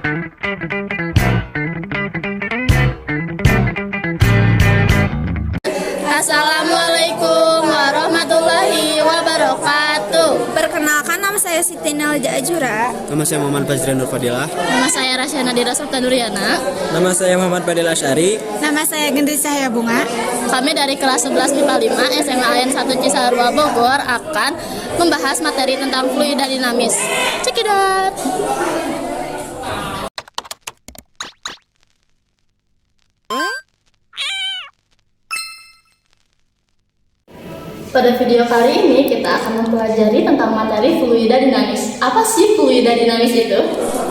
Assalamualaikum warahmatullahi wabarakatuh. Perkenalkan, nama saya Siti Nalja Ajura. Nama saya Muhammad Fazril Nur Fadilah. Nama saya Rasyana Dira Nuriana. Nama saya Muhammad Fadil Asyari. Nama saya Gendri Cahaya Bunga. Kami dari kelas 11 MIPA 5 SMA AN 1 Cisarua Bogor akan membahas materi tentang fluid dan dinamis. Check it out. Pada video kali ini kita akan mempelajari tentang materi fluida dinamis. Apa sih fluida dinamis itu?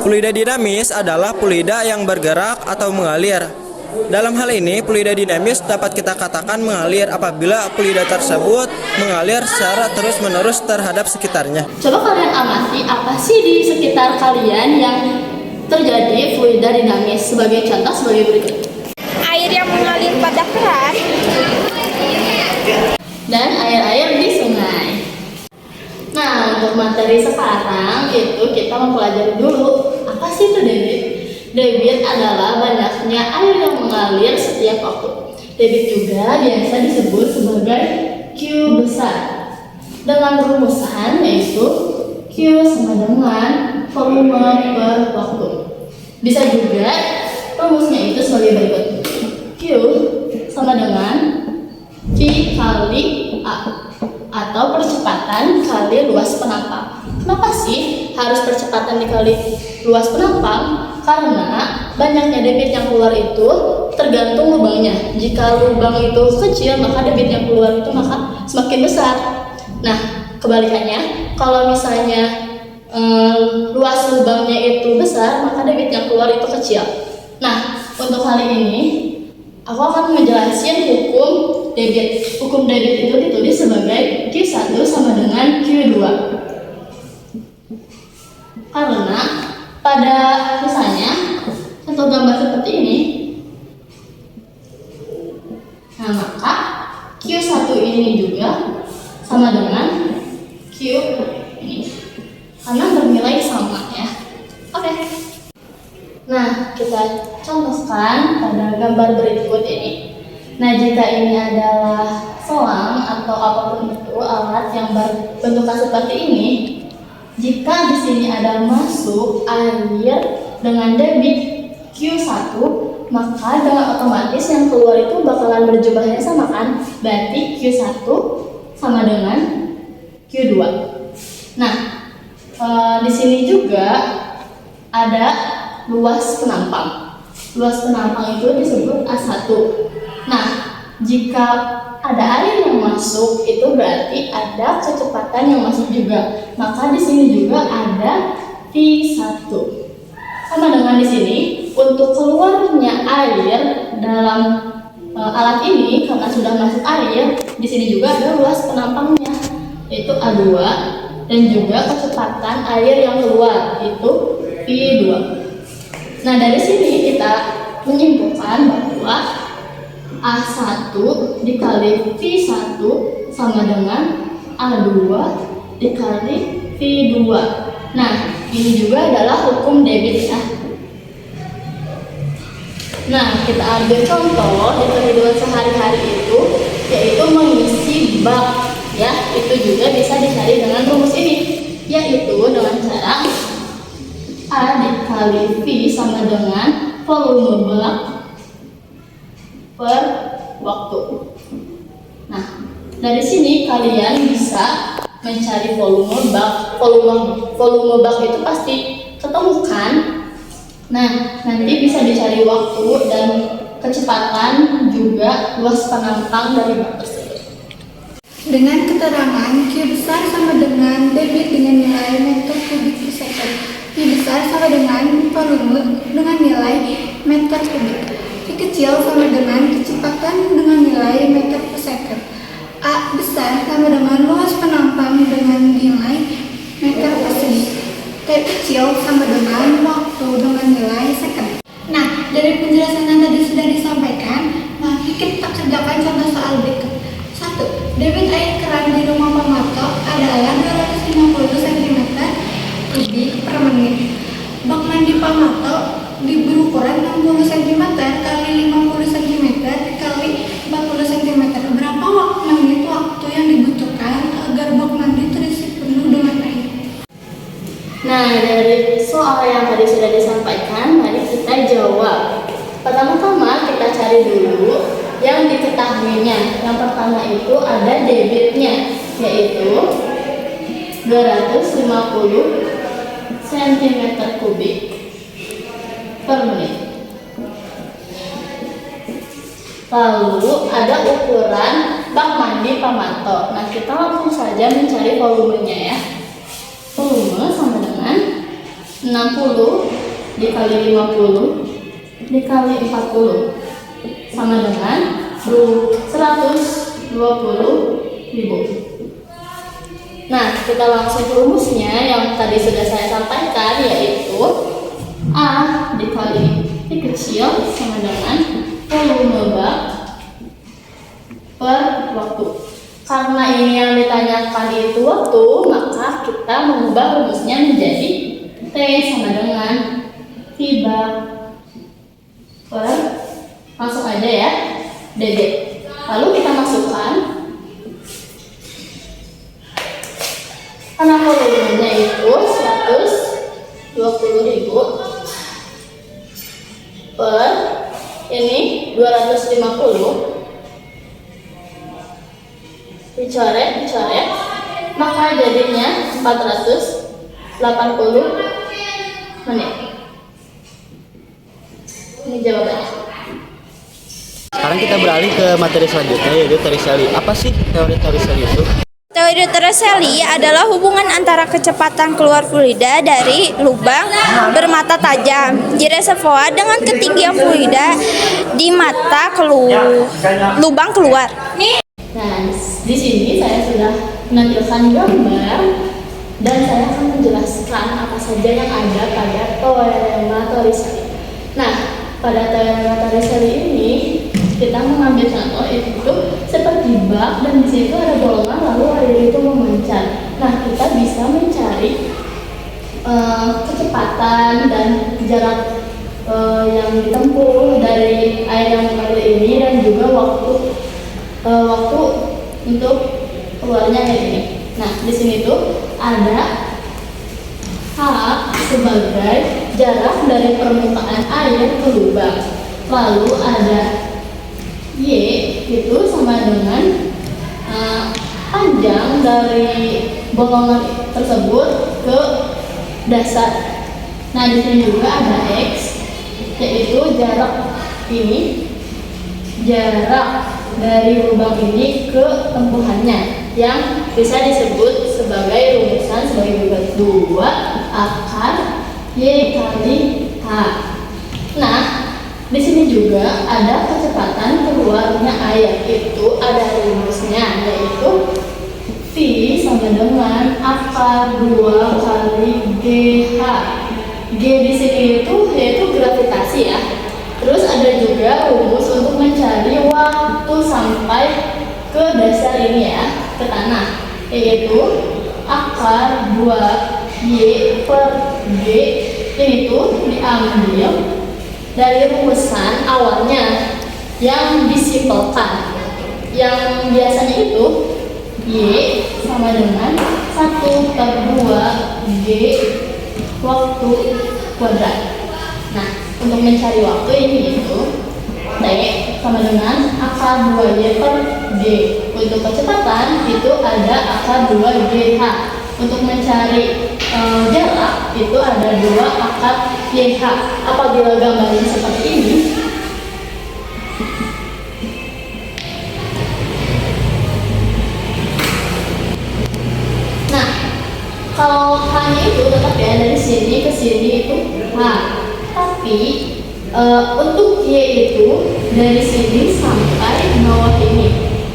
Fluida dinamis adalah fluida yang bergerak atau mengalir. Dalam hal ini, fluida dinamis dapat kita katakan mengalir apabila fluida tersebut mengalir secara terus-menerus terhadap sekitarnya. Coba kalian amati apa sih di sekitar kalian yang terjadi fluida dinamis. Sebagai contoh sebagai berikut. Air yang mengalir pada keran Dan air-air di sungai. Nah, untuk materi sekarang itu kita mempelajari dulu apa sih itu debit. Debit adalah banyaknya air yang mengalir setiap waktu. Debit juga biasa disebut sebagai Q besar dengan rumusan yaitu Q sama dengan volume per waktu. Bisa juga rumusnya itu sebagai berikut. Q sama dengan V kali A atau percepatan kali luas penampang. Kenapa sih harus percepatan dikali luas penampang? Karena banyaknya debit yang keluar itu tergantung lubangnya. Jika lubang itu kecil, maka debit yang keluar itu maka semakin besar. Nah, kebalikannya, kalau misalnya luas lubangnya itu besar, maka debit yang keluar itu kecil. Nah, untuk kali ini aku akan menjelaskan hukum debit. Hukum debit itu ditulis sebagai Q1 sama dengan Q2. Karena pada misalnya contoh gambar seperti ini, nah maka Q1 ini juga sama dengan Q ini karena bernilai sama ya. Oke. Nah, kita contohkan pada gambar berikut ini. Nah, jika ini adalah selang atau apapun itu alat yang berbentukan seperti ini, jika di sini ada masuk air dengan debit Q1, maka dengan otomatis yang keluar itu bakalan berjumlahnya sama kan? Berarti Q1 sama dengan Q2. Nah, di sini juga ada luas penampang. Luas penampang itu disebut A1. Nah, jika ada air yang masuk, itu berarti ada kecepatan yang masuk juga. Maka di sini juga ada V1. Sama dengan di sini, untuk keluarnya air dalam alat ini karena sudah masuk air, di sini juga ada luas penampangnya, yaitu A2 dan juga kecepatan air yang keluar itu V2. Nah, dari sini kita menyimpulkan bahwa A1 dikali V1 sama dengan A2 dikali V2. Nah, ini juga adalah hukum debit ya. Nah, kita ambil contoh di kehidupan sehari-hari itu, yaitu mengisi bak ya. Itu juga bisa dicari dengan rumus ini, yaitu dengan cara A dikali V sama dengan volume bak per waktu. Nah, dari sini kalian bisa mencari volume bak. Volume bak itu pasti ketemukan. Nah, nanti bisa dicari waktu dan kecepatan juga luas penampang dari bak tersebut. dengan keterangan Q besar sama dengan debit dengan nilai meter kubik per second. Q besar sama dengan volume dengan nilai meter kubik. V kecil sama dengan kecepatan dengan nilai meter per second. A besar sama dengan luas penampang dengan nilai meter per second. T kecil sama dengan waktu dengan nilai second. Nah, dari penjelasan yang tadi sudah disampaikan, mari kita kerjakan contoh soal berikut. 1. Debit air keran di rumah pematok adalah 250 cm kubik per menit. Bak mandi Pamato berukuran 60 cm kali 50 cm kali 40 cm. Berapa menit waktu yang dibutuhkan agar bak mandi terisi penuh dengan air? Nah, dari soal yang tadi sudah disampaikan, mari kita jawab. Pertama-tama kita cari dulu yang diketahuinya. Yang pertama itu ada debitnya, yaitu 250 cm kubik per menit. Lalu ada ukuran bak mandi Pamato. Nah, kita langsung saja mencari volumenya ya. Volume sama dengan 60 dikali 50 dikali 40 sama dengan 120.000. Nah, kita langsung ke rumusnya yang tadi sudah saya sampaikan, yaitu A dikali I kecil sama dengan volume bak per waktu. Karena ini yang ditanyakan itu waktu, maka kita mengubah rumusnya menjadi T sama dengan V bak per, langsung aja ya, DD. Lalu kita masukkan, karena volumenya itu 120.000 per ini 250, dicoret, maka jadinya 480 menit. Ini jawabannya. Sekarang kita beralih ke materi selanjutnya, yaitu Torricelli. Apa sih teori Torricelli itu? Teori Torricelli adalah hubungan antara kecepatan keluar fluida dari lubang bermata tajam di reservoir dengan ketinggian fluida di lubang keluar. Nah, di sini saya sudah menampilkan gambar dan saya akan menjelaskan apa saja yang ada pada teorema Torricelli. Nah, pada teorema Torricelli ini kita mengambil contoh itu seperti bak dan di situ ada bolongan lalu air itu memancar. Nah, kita bisa mencari kecepatan dan jarak yang ditempuh dari air yang mengalir ini dan juga waktu untuk keluarnya kayak gini. Nah, di sini tuh ada H sebagai jarak dari permukaan air ke lubang. Lalu ada Y itu sama dengan panjang dari bolongan tersebut ke dasar. Nah, di sini juga ada X, yaitu jarak dari lubang ini ke tempuhannya, yang bisa disebut sebagai rumusan sebagai 2 akar Y kali H. Nah, di sini juga ada kecepatan keluarnya air, itu ada rumusnya, yaitu V sama dengan akar 2 kali GH. G di sini itu yaitu gravitasi ya. Terus ada juga rumus untuk mencari waktu sampai ke dasar ini ya, ke tanah, yaitu akar 2Y per G. Ini tuh diambil dari rumusan awalnya yang disimpelkan, yang biasanya itu Y sama dengan 1/2 G waktu kuadrat. Nah, untuk mencari waktu ini itu T sama dengan akar 2Y per G. Untuk kecepatan itu ada akar 2GH. Untuk mencari jarak itu ada 2 akar YH. Apabila gambarnya seperti ini, nah, kalau H-nya itu tetap ya dari sini ke sini itu H. Tapi untuk Y itu dari sini sampai bawah ini.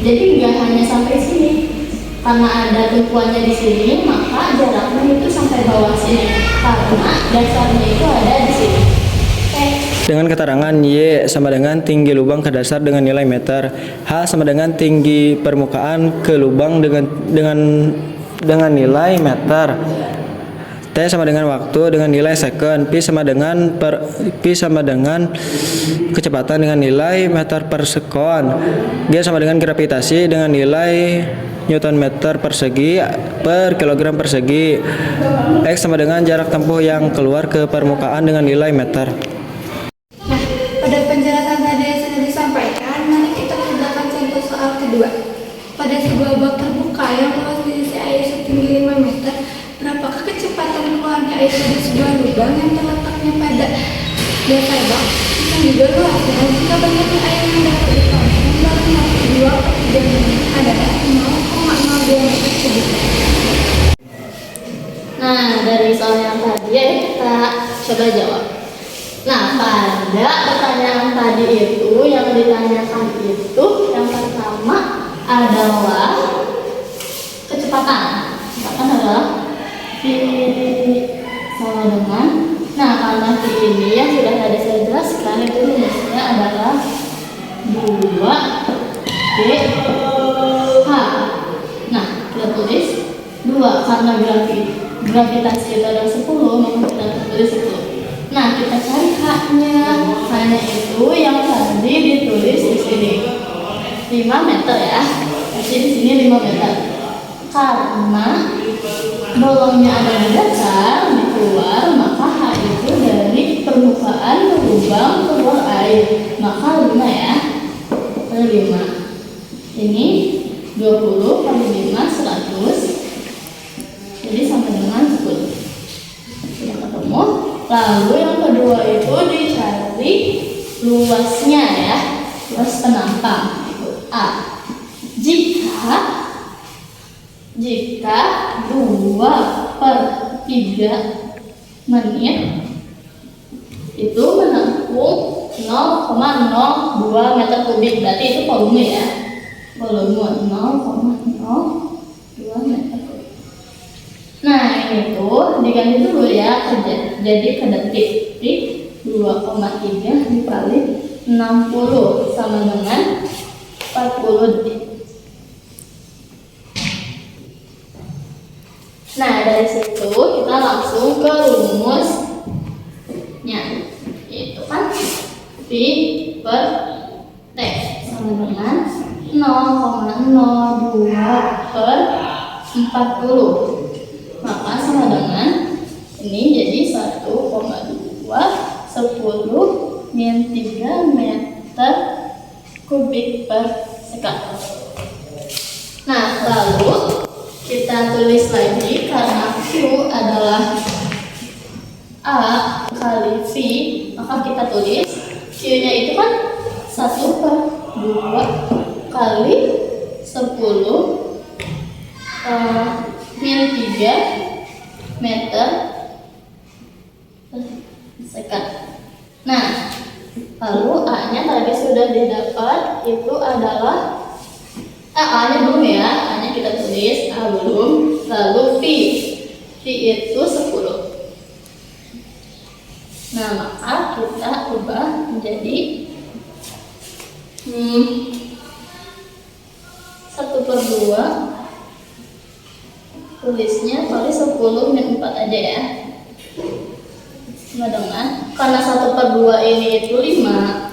Jadi nggak hanya sampai sini. Karena ada tumpuannya di sini, maka jaraknya itu sampai bawah sini. Karena dasarnya itu ada di sini. Oke. Dengan keterangan Y sama dengan tinggi lubang ke dasar dengan nilai meter, H sama dengan tinggi permukaan ke lubang dengan nilai meter. T sama dengan waktu dengan nilai second, P sama dengan kecepatan dengan nilai meter per sekon, G sama dengan gravitasi dengan nilai Newton meter persegi per kilogram persegi, X sama dengan jarak tempuh yang keluar ke permukaan dengan nilai meter. Nah, pada penjelasan tadi yang sudah disampaikan, mari kita kerjakan contoh soal kedua. Pada sebuah bak terbuka yang luas diisi air setinggi 5 meter, berapakah kecepatan keluarnya air dari sebuah lubang yang terletaknya pada dasar bak? Yang juga luasnya jika banyaknya air yang dapat ditampung dalam waktu 2/3 menit adalah 0,02 meter kubik. Nah, dari soal yang tadi ya kita coba jawab. Nah, pada pertanyaan tadi itu yang ditanyakan itu yang pertama adalah kecepatan. Kecepatan adalah V sama dengan, nah karena V ini yang sudah tadi saya jelaskan itu rumusnya adalah 2DH. Nah, kita tulis 2 karena gravitasi itu adalah 10, maka kita tulis 10. Nah, kita cari H-nya. H-nya itu yang tadi ditulis di sini 5 meter ya. Jadi di sini 5 meter. Karena bolongnya ada di dasar, di keluar, maka H itu dari permukaan ke lubang keluar air. Maka 5 ya. 5. Ini 20 kali 5 100. Jadi sampai dengan 10. Sudah ketemu. Lalu yang kedua itu dicari luasnya ya. Luas penampang itu A. Jika 2/3 menit itu menampung 0,02 meter kubik, berarti itu volume ya. Volume 0,02 meter kubik. Nah, ini tuh diganti dulu ya, jadi ke detik. 2,3 dikali 60 sama dengan 40 detik. Nah, dari situ kita langsung ke rumusnya. Itu kan V per T sama dengan 0,02 per 40. Maka sama dengan ini jadi 1,2 10 min 3 meter kubik per sekon. Nah, lalu kita tulis lagi karena Q adalah A kali V, maka kita tulis Q-nya itu kan 1/2 kali 10 min 3 meter per sekon. Nah, lalu A-nya tadi sudah didapat, itu adalah A-nya belum ya, A-nya kita tulis A belum, lalu V itu 10. Nah, maka kita ubah menjadi 1/2, tulisnya kali 10 min 4 aja ya. Sama dengan, karena 1/2 ini itu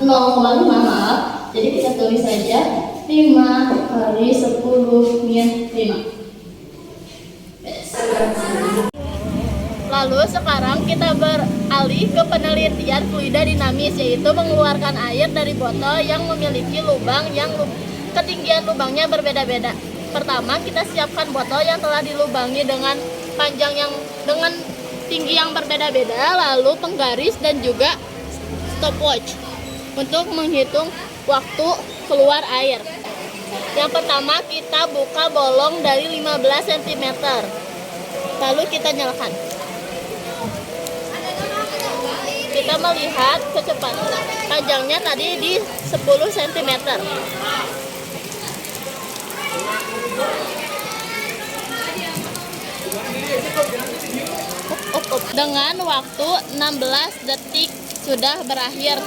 0,5 maaf, jadi kita tulis saja 5 kali 10 min 5. Lalu sekarang kita beralih ke penelitian fluida dinamis, yaitu mengeluarkan air dari botol yang memiliki lubang yang ketinggian lubangnya berbeda-beda. Pertama, kita siapkan botol yang telah dilubangi dengan dengan tinggi yang berbeda-beda, lalu penggaris dan juga stopwatch untuk menghitung waktu keluar air. Yang pertama, kita buka bolong dari 15 cm. Lalu kita nyalakan. Kita melihat kecepatan panjangnya tadi di 10 cm. Dengan waktu 16 detik sudah berakhir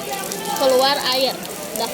keluar air. Dah.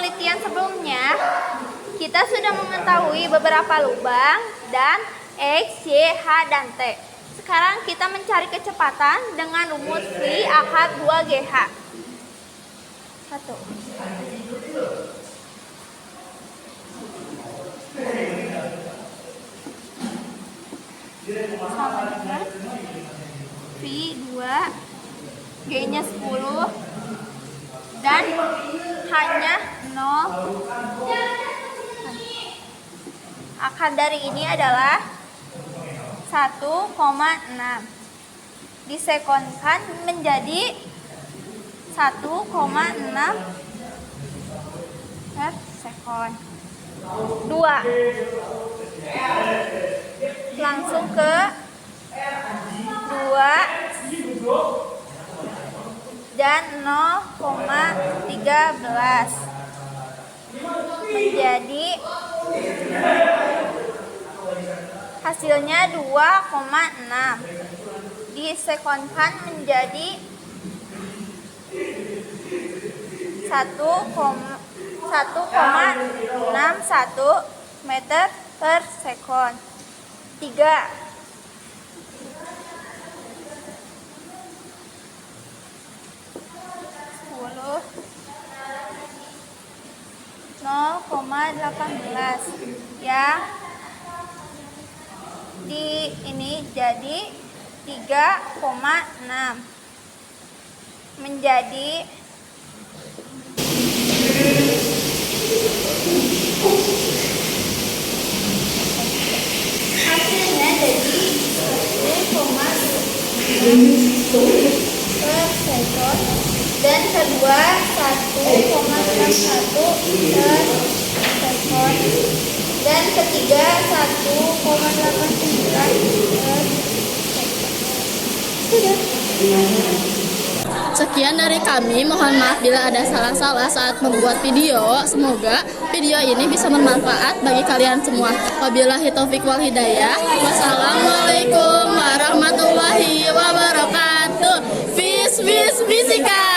penelitian sebelumnya, kita sudah mengetahui beberapa lubang dan X, Y, H, dan T. Sekarang kita mencari kecepatan dengan rumus V akar 2GH. 1. Sama dengan V 2, G-nya 10, dan H-nya 0. Akar dari ini adalah 1,6. Disekonkan menjadi 1,6 per sekon. 2. Langsung ke 2 dan 0,13 menjadi hasilnya 2,6. Disekonkan menjadi 1,61 meter per sekon. 3. 0,18 yang di ini jadi 3,6 menjadi hasilnya jadi 1,6 per sekon, dan kedua 1,61 per sekon, dan ketiga 1,89 per sekon. Sudah. Sekian dari kami, mohon maaf bila ada salah-salah saat membuat video. Semoga video ini bisa bermanfaat bagi kalian semua. Wabillahi taufiq wal hidayah. Wassalamualaikum warahmatullahi wabarakatuh. Peace, peace, bisika.